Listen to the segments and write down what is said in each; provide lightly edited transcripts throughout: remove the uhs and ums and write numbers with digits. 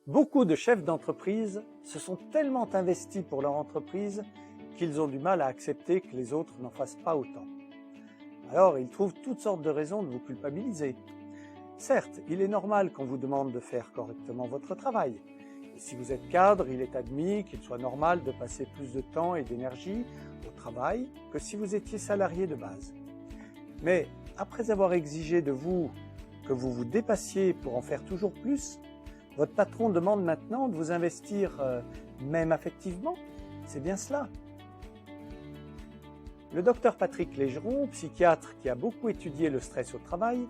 Beaucoup de chefs d'entreprise se sont tellement investis pour leur entreprise qu'ils ont du mal à accepter que les autres n'en fassent pas autant. Alors, ils trouvent toutes sortes de raisons de vous culpabiliser. Certes, il est normal qu'on vous demande de faire correctement votre travail. Et si vous êtes cadre, il est admis qu'il soit normal de passer plus de temps et d'énergie au travail que si vous étiez salarié de base. Mais après avoir exigé de vous que vous vous dépassiez pour en faire toujours plus, votre patron demande maintenant de vous investir même affectivement. C'est bien cela. Le docteur Patrick Légeron, psychiatre qui a beaucoup étudié le stress au travail,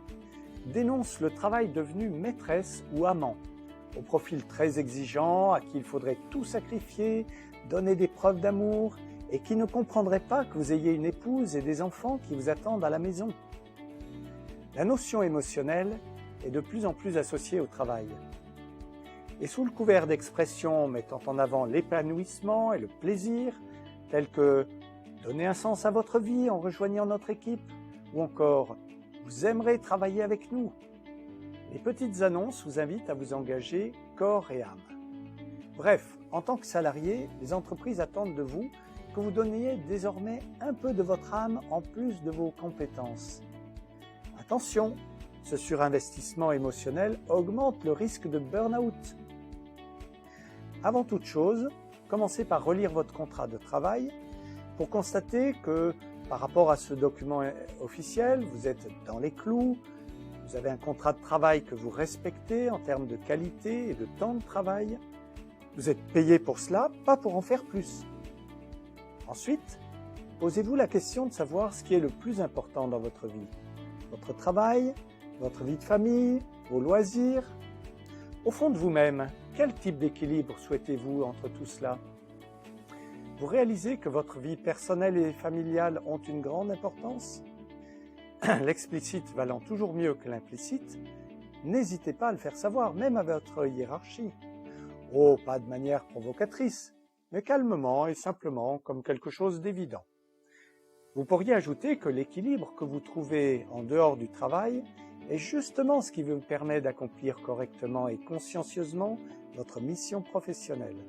dénonce le travail devenu maîtresse ou amant, au profil très exigeant, à qui il faudrait tout sacrifier, donner des preuves d'amour et qui ne comprendrait pas que vous ayez une épouse et des enfants qui vous attendent à la maison. La notion émotionnelle est de plus en plus associée au travail. Et sous le couvert d'expressions mettant en avant l'épanouissement et le plaisir, tels que « donner un sens à votre vie en rejoignant notre équipe » ou encore « vous aimerez travailler avec nous », les petites annonces vous invitent à vous engager corps et âme. Bref, en tant que salarié, les entreprises attendent de vous que vous donniez désormais un peu de votre âme en plus de vos compétences. Attention, ce surinvestissement émotionnel augmente le risque de burn-out. Avant toute chose, commencez par relire votre contrat de travail pour constater que, par rapport à ce document officiel, vous êtes dans les clous, vous avez un contrat de travail que vous respectez en termes de qualité et de temps de travail. Vous êtes payé pour cela, pas pour en faire plus. Ensuite, posez-vous la question de savoir ce qui est le plus important dans votre vie. Votre travail, votre vie de famille, vos loisirs. Au fond de vous-même, quel type d'équilibre souhaitez-vous entre tout cela? Vous réalisez que votre vie personnelle et familiale ont une grande importance? L'explicite valant toujours mieux que l'implicite, n'hésitez pas à le faire savoir, même à votre hiérarchie. Oh, pas de manière provocatrice, mais calmement et simplement, comme quelque chose d'évident. Vous pourriez ajouter que l'équilibre que vous trouvez en dehors du travail est justement ce qui vous permet d'accomplir correctement et consciencieusement votre mission professionnelle.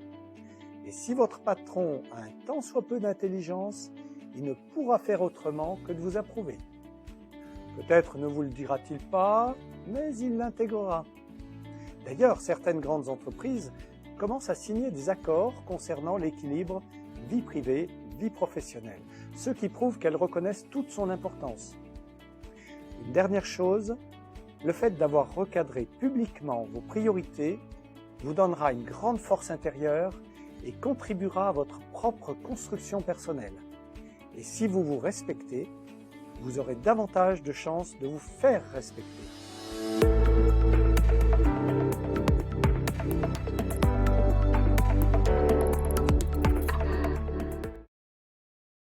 Et si votre patron a un tant soit peu d'intelligence, il ne pourra faire autrement que de vous approuver. Peut-être ne vous le dira-t-il pas, mais il l'intégrera. D'ailleurs, certaines grandes entreprises commencent à signer des accords concernant l'équilibre vie privée, vie professionnelle, ce qui prouve qu'elles reconnaissent toute son importance. Une dernière chose, le fait d'avoir recadré publiquement vos priorités vous donnera une grande force intérieure et contribuera à votre propre construction personnelle. Et si vous vous respectez, vous aurez davantage de chances de vous faire respecter.